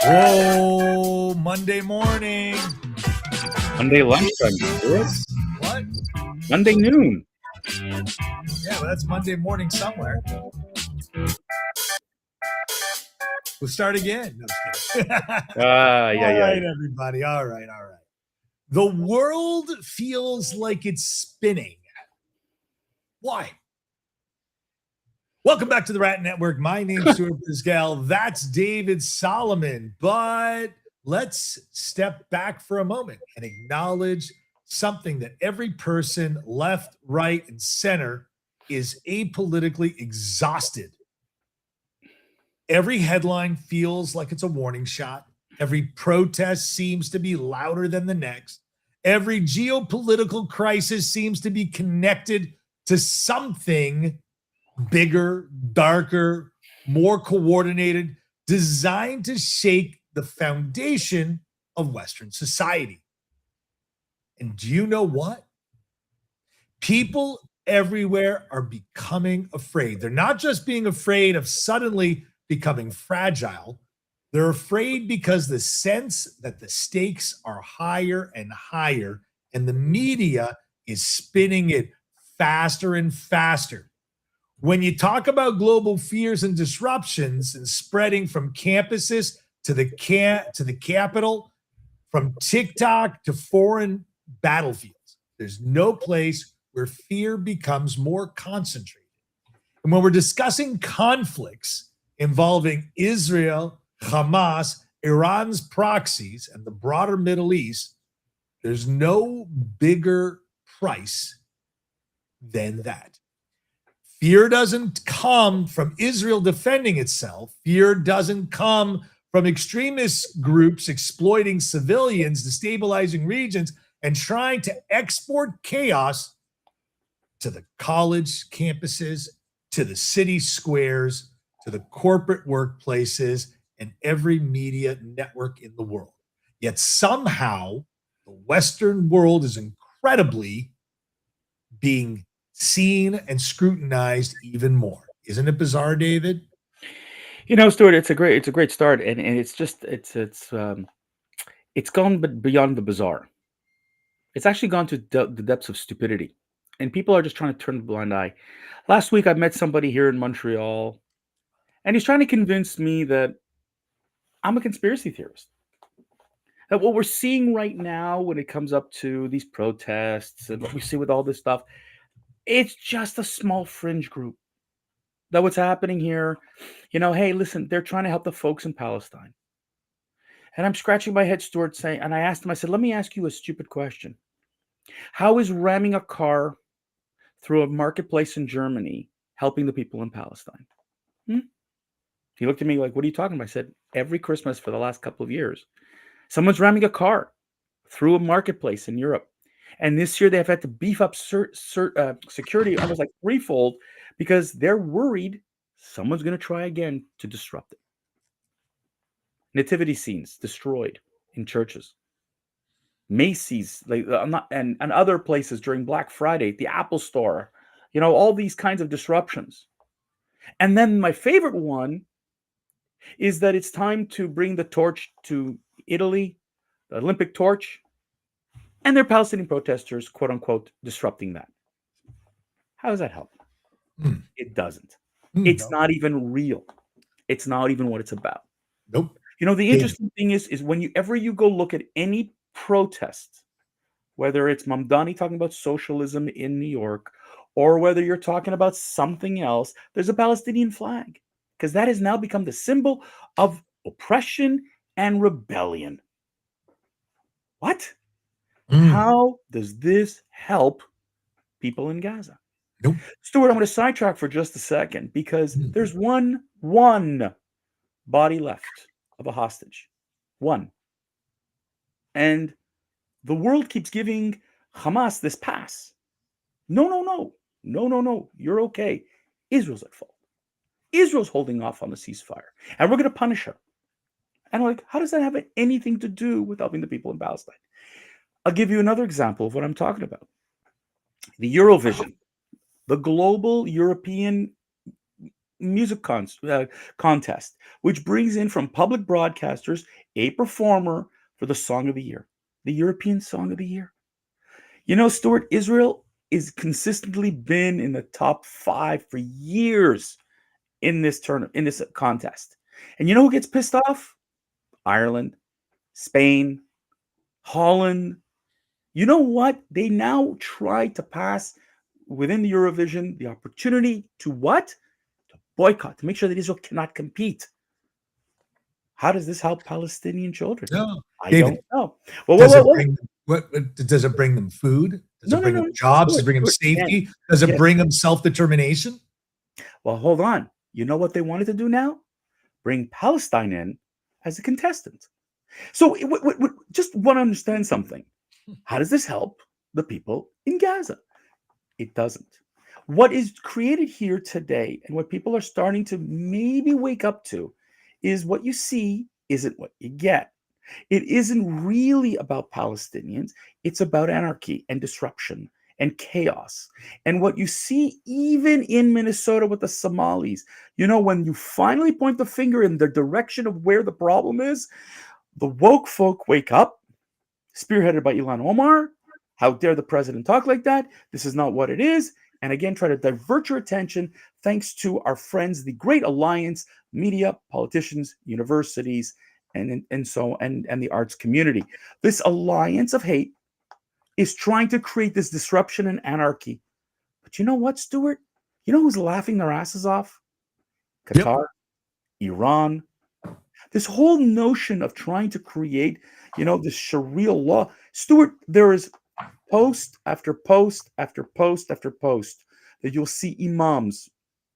Whoa, Monday morning. Monday lunchtime, Stuart. What? Monday noon. Yeah, well, that's Monday morning somewhere. We'll start again. No, just kidding. Yeah. All right, everybody. All right. The world feels like it's spinning. Why? Welcome back to the Rant Network. My name's Stuart Brisgell. That's David Solomon. But let's step back for a moment and acknowledge something that every person, left, right, and center, is apolitically exhausted. Every headline feels like it's a warning shot. Every protest seems to be louder than the next. Every geopolitical crisis seems to be connected to something bigger, darker, more coordinated, designed to shake the foundation of Western society. And do you know what? People everywhere are becoming afraid. They're not just being afraid of suddenly becoming fragile. They're afraid because the sense that the stakes are higher and higher, and the media is spinning it faster and faster. When you talk about global fears and disruptions and spreading from campuses to the capital, from TikTok to foreign battlefields, there's no place where fear becomes more concentrated. And when we're discussing conflicts involving Israel, Hamas, Iran's proxies, and the broader Middle East, there's no bigger price than that. Fear doesn't come from Israel defending itself. Fear doesn't come from extremist groups exploiting civilians, destabilizing regions, and trying to export chaos to the college campuses, to the city squares, to the corporate workplaces, and every media network in the world. Yet somehow the Western world is incredibly being seen and scrutinized even more. Isn't it bizarre, David? You know, Stuart, it's a great start, and it's gone beyond the bizarre. It's actually gone to the depths of stupidity, and people are just trying to turn a blind eye. Last week, I met somebody here in Montreal, and he's trying to convince me that I'm a conspiracy theorist. That what we're seeing right now when it comes up to these protests and what we see with all this stuff, it's just a small fringe group. That what's happening here, hey, listen, they're trying to help the folks in Palestine. And I'm scratching my head, Stuart, and I asked him, I said, let me ask you a stupid question. How is ramming a car through a marketplace in Germany helping the people in Palestine? He looked at me like, what are you talking about? I said, every Christmas for the last couple of years, someone's ramming a car through a marketplace in Europe. And this year they've had to beef up security almost like threefold because they're worried someone's going to try again to disrupt it. Nativity scenes destroyed in churches. Macy's and other places during Black Friday, the Apple Store, all these kinds of disruptions. And then my favorite one is that it's time to bring the torch to Italy, the Olympic torch, and they're Palestinian protesters, quote unquote, disrupting that. How does that help? It doesn't. It's not even real. It's not even what it's about. Nope. The interesting thing is whenever you go look at any protest, whether it's Mamdani talking about socialism in New York, or whether you're talking about something else, there's a Palestinian flag, because that has now become the symbol of oppression and rebellion. What? How does this help people in Gaza? Nope. Stuart, I'm going to sidetrack for just a second because there's one body left of a hostage. One. And the world keeps giving Hamas this pass. No. You're okay. Israel's at fault. Israel's holding off on the ceasefire. And we're going to punish her. And I'm like, how does that have anything to do with helping the people in Palestine? I'll give you another example of what I'm talking about. The Eurovision, the global European music contest, which brings in from public broadcasters a performer for the Song of the Year, the European Song of the Year. You know, Stuart, Israel is consistently been in the top 5 for years in this in this contest. And you know who gets pissed off? Ireland, Spain, Holland. You know what? They now try to pass within the Eurovision the opportunity to what? To boycott, to make sure that Israel cannot compete. How does this help Palestinian children? No, I David, don't know. Well, does it bring does it bring them food? Does No, it no, bring no. them jobs? Does it Stuart, bring them Stuart, again, safety? Does it again. bring them self-determination? Well, hold on. You know what they wanted to do now? Bring Palestine in as a contestant. So just want to understand something. How does this help the people in Gaza? It doesn't. What is created here today and what people are starting to maybe wake up to is what you see isn't what you get. It isn't really about Palestinians. It's about anarchy and disruption and chaos. And what you see even in Minnesota with the Somalis, you know, when you finally point the finger in the direction of where the problem is, the woke folk wake up, spearheaded by Ilhan Omar. How dare the president talk like that? This is not what it is. And again, try to divert your attention thanks to our friends, the Great Alliance, media, politicians, universities, and the arts community. This alliance of hate is trying to create this disruption and anarchy. But you know what, Stuart? You know who's laughing their asses off? Qatar, Iran. This whole notion of trying to create, this Sharia law. Stuart, there is post after post after post after post that you'll see imams,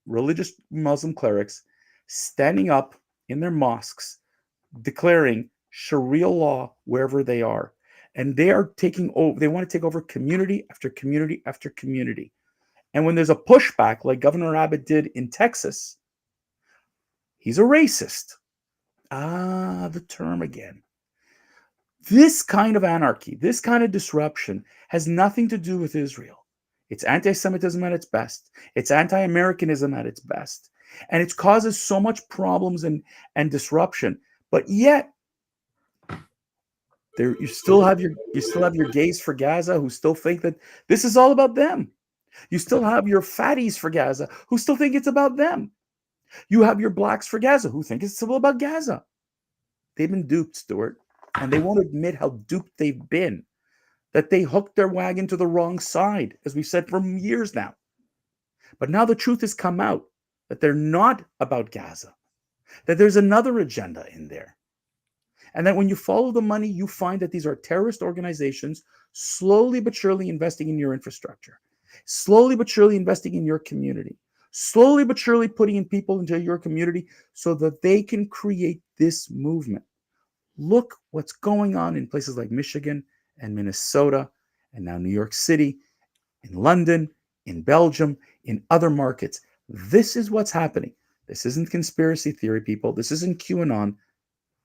religious Muslim clerics, standing up in their mosques declaring Sharia law wherever they are. And they are taking over, they want to take over community after community after community. And when there's a pushback, like Governor Abbott did in Texas, he's a racist. The term again. This kind of anarchy, this kind of disruption has nothing to do with Israel. It's anti-Semitism at its best. It's anti-Americanism at its best. And it causes so much problems and disruption. But yet, you still have your gays for Gaza who still think that this is all about them. You still have your fatties for Gaza who still think it's about them. You have your blacks for Gaza who think it's all about Gaza. They've been duped, Stuart, and they won't admit how duped they've been, that they hooked their wagon to the wrong side, as we've said for years now. But now the truth has come out that they're not about Gaza, that there's another agenda in there. And that when you follow the money, you find that these are terrorist organizations slowly but surely investing in your infrastructure, slowly but surely investing in your community, slowly but surely putting in people into your community so that they can create this movement. Look what's going on in places like Michigan and Minnesota and now New York City, in London, in Belgium, in other markets. This is what's happening. This isn't conspiracy theory, people. This isn't QAnon.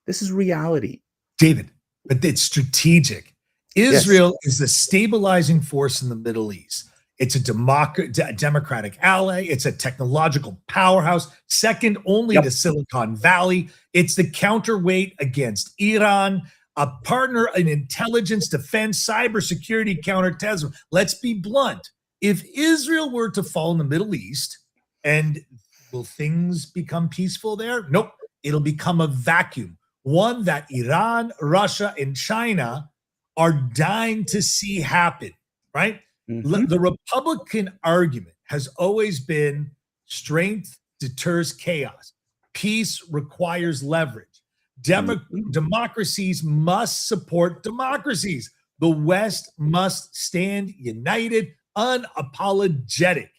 This is reality. David, but it's strategic. Israel is the stabilizing force in the Middle East. It's a democratic ally. It's a technological powerhouse, second only to Silicon Valley. It's the counterweight against Iran, a partner in intelligence, defense, cybersecurity, counterterrorism. Let's be blunt. If Israel were to fall in the Middle East, and will things become peaceful there? Nope. It'll become a vacuum, one that Iran, Russia, and China are dying to see happen, right? Mm-hmm. The Republican argument has always been strength deters chaos. Peace requires leverage. Democracies must support democracies. The West must stand united, unapologetic.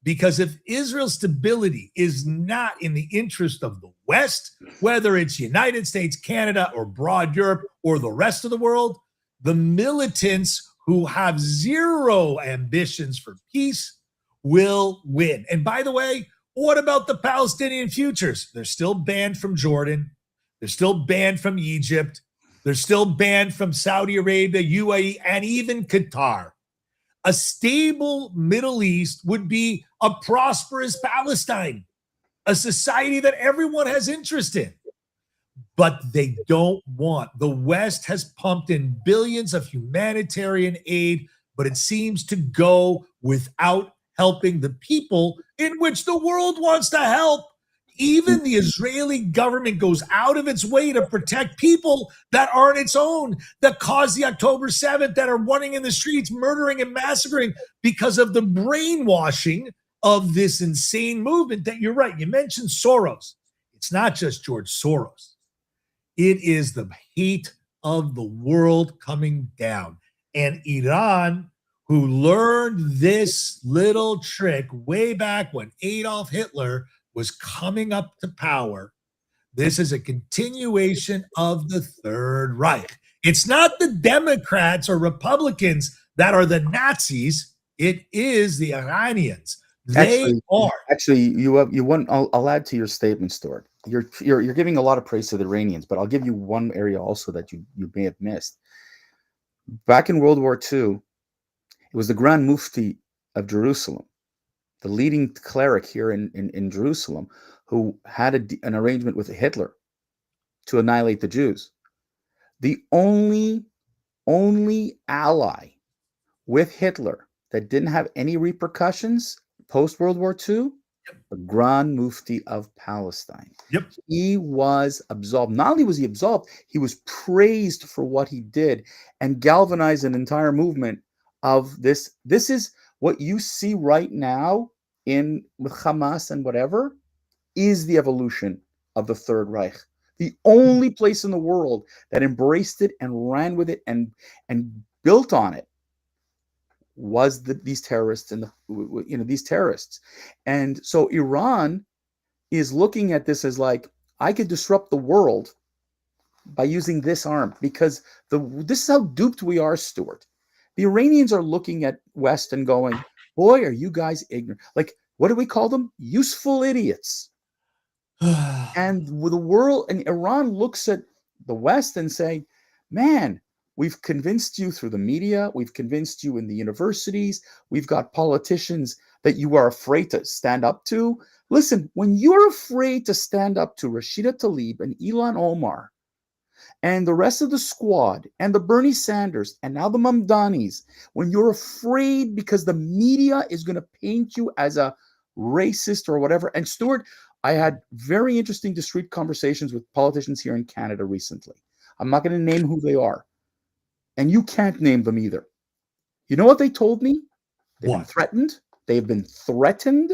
Because if Israel's stability is not in the interest of the West, whether it's United States, Canada, or broad Europe, or the rest of the world, the militants who have zero ambitions for peace will win. And by the way, what about the Palestinian futures? They're still banned from Jordan. They're still banned from Egypt. They're still banned from Saudi Arabia, UAE, and even Qatar. A stable Middle East would be a prosperous Palestine. a society that everyone has interest in. But they don't want. The West has pumped in billions of humanitarian aid, but it seems to go without helping the people in which the world wants to help. Even the Israeli government goes out of its way to protect people that aren't its own, that caused the October 7th, that are running in the streets, murdering and massacring because of the brainwashing of this insane movement. That you're right. You mentioned Soros. It's not just George Soros. It is the hate of the world coming down. And Iran, who learned this little trick way back when Adolf Hitler was coming up to power, this is a continuation of the Third Reich. It's not the Democrats or Republicans that are the Nazis. It is the Iranians. They are. Actually, you want. I'll add to your statement, Stuart. You're giving a lot of praise to the Iranians, but I'll give you one area also that you may have missed. Back in World War II, it was the Grand Mufti of Jerusalem, the leading cleric here in Jerusalem, who had an arrangement with Hitler to annihilate the Jews. The only ally with Hitler that didn't have any repercussions post World War II, the Grand Mufti of Palestine. Yep. He was absolved. Not only was he absolved, he was praised for what he did and galvanized an entire movement of this. This is what you see right now with Hamas and whatever is the evolution of the Third Reich. The only place in the world that embraced it and ran with it and built on it was these terrorists and these terrorists. And so Iran is looking at this as like, I could disrupt the world by using this arm, because this is how duped we are, Stuart. The Iranians are looking at West and going, boy, are you guys ignorant. Like, what do we call them? Useful idiots. And with the world, and Iran looks at the West and say, man, we've convinced you through the media. We've convinced you in the universities. We've got politicians that you are afraid to stand up to. Listen, when you're afraid to stand up to Rashida Tlaib and Ilhan Omar and the rest of the squad and the Bernie Sanders and now the Mamdanis, when you're afraid because the media is going to paint you as a racist or whatever. And Stuart, I had very interesting discreet conversations with politicians here in Canada recently. I'm not going to name who they are. And you can't name them either. You know what they told me? They've been threatened. They've been threatened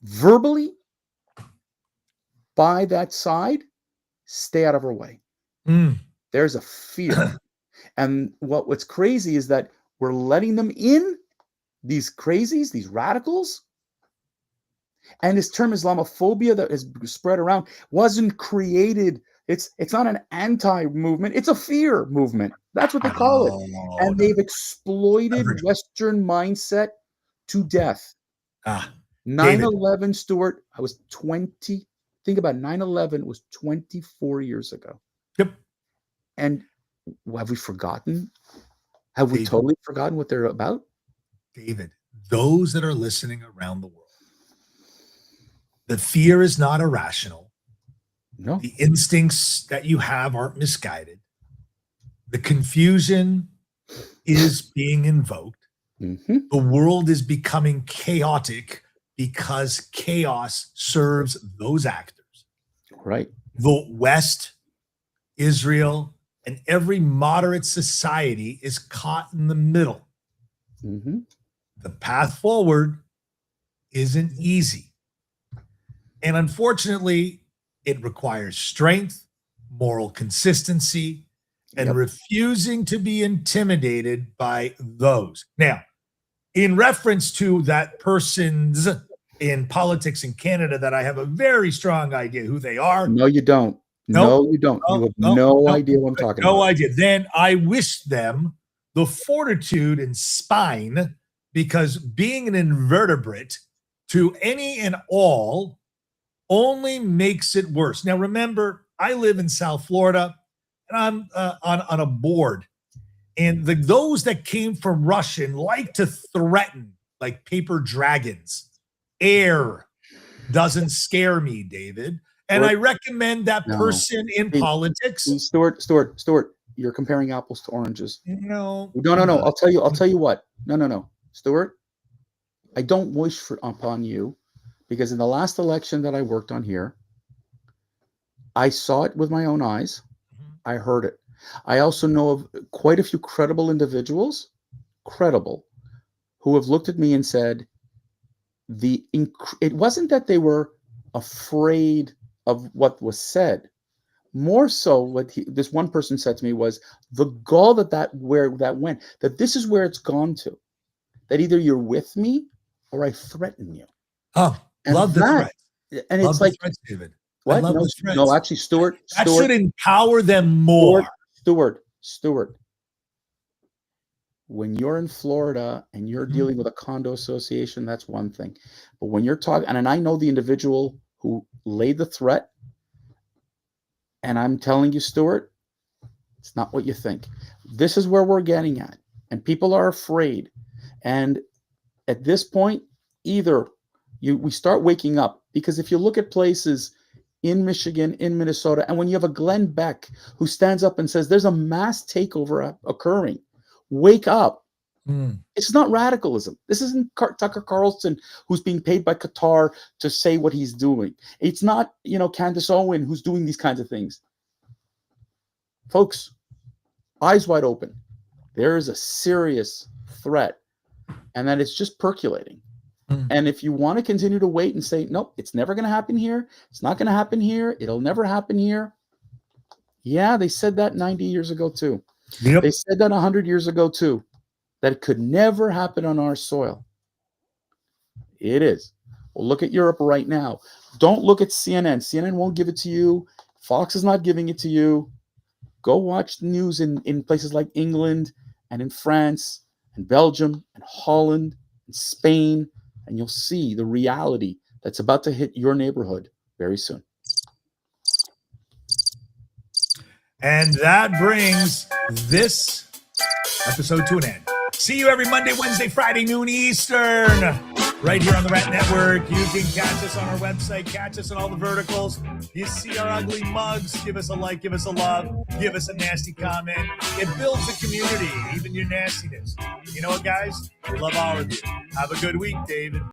verbally by that side. Stay out of her way. There's a fear. And what's crazy is that we're letting them in, these crazies, these radicals. And this term Islamophobia that has spread around wasn't created. It's not an anti-movement. It's a fear movement. That's what they call it. And they've exploited Western mindset to death. 9/11, Stuart, I was 20. Think about 9/11 was 24 years ago. Yep. And have we forgotten? Have we totally forgotten what they're about? David, those that are listening around the world, the fear is not irrational. No. The instincts that you have aren't misguided. The confusion is being invoked. Mm-hmm. The world is becoming chaotic because chaos serves those actors. Right. The West, Israel, and every moderate society is caught in the middle. Mm-hmm. The path forward isn't easy. And unfortunately, it requires strength, moral consistency, and refusing to be intimidated by those. Now, in reference to that person's in politics in Canada that I have a very strong idea who they are. No, you don't. No, you don't. You have no idea what I'm talking about. No idea. Then I wish them the fortitude and spine, because being an invertebrate to any and all only makes it worse. Now, remember, I live in South Florida, and I'm on a board. And those that came from Russia like to threaten like paper dragons, air, doesn't scare me, David. And I recommend that person in politics. Stuart, you're comparing apples to oranges. No. I'll tell you what. No. Stuart, I don't wish upon you, because in the last election that I worked on here, I saw it with my own eyes. I heard it. I also know of quite a few credible individuals, who have looked at me and said, it wasn't that they were afraid of what was said. More so, what this one person said to me was the gall where that went, that this is where it's gone to, that either you're with me or I threaten you. Oh, and love the threat. And love it's like, threats, David. What? No, actually, Stuart. That should empower them more. Stuart. When you're in Florida and you're dealing with a condo association, that's one thing. But when you're talking, and I know the individual who laid the threat, and I'm telling you, Stuart, it's not what you think. This is where we're getting at. And people are afraid. And at this point, either we start waking up, because if you look at places in Michigan, in Minnesota, and when you have a Glenn Beck who stands up and says there's a mass takeover occurring, wake up. It's not radicalism. This isn't Tucker Carlson who's being paid by Qatar to say what he's doing. It's not, Candace Owen who's doing these kinds of things. Folks, eyes wide open. There is a serious threat, and that it's just percolating. And if you want to continue to wait and say, nope, it's never going to happen here, it's not going to happen here, it'll never happen here. Yeah, they said that 90 years ago too. Yep. They said that 100 years ago too, that it could never happen on our soil. It is. Well, look at Europe right now. Don't look at CNN. CNN won't give it to you. Fox is not giving it to you. Go watch the news in places like England and in France and Belgium and Holland and Spain, and you'll see the reality that's about to hit your neighborhood very soon. And that brings this episode to an end. See you every Monday, Wednesday, Friday, noon Eastern, right here on the Rant Network. You can catch us on our website, catch us on all the verticals. You see our ugly mugs, give us a like, give us a love, give us a nasty comment. It builds the community, even your nastiness. You know what, guys? We love all of you. Have a good week, David.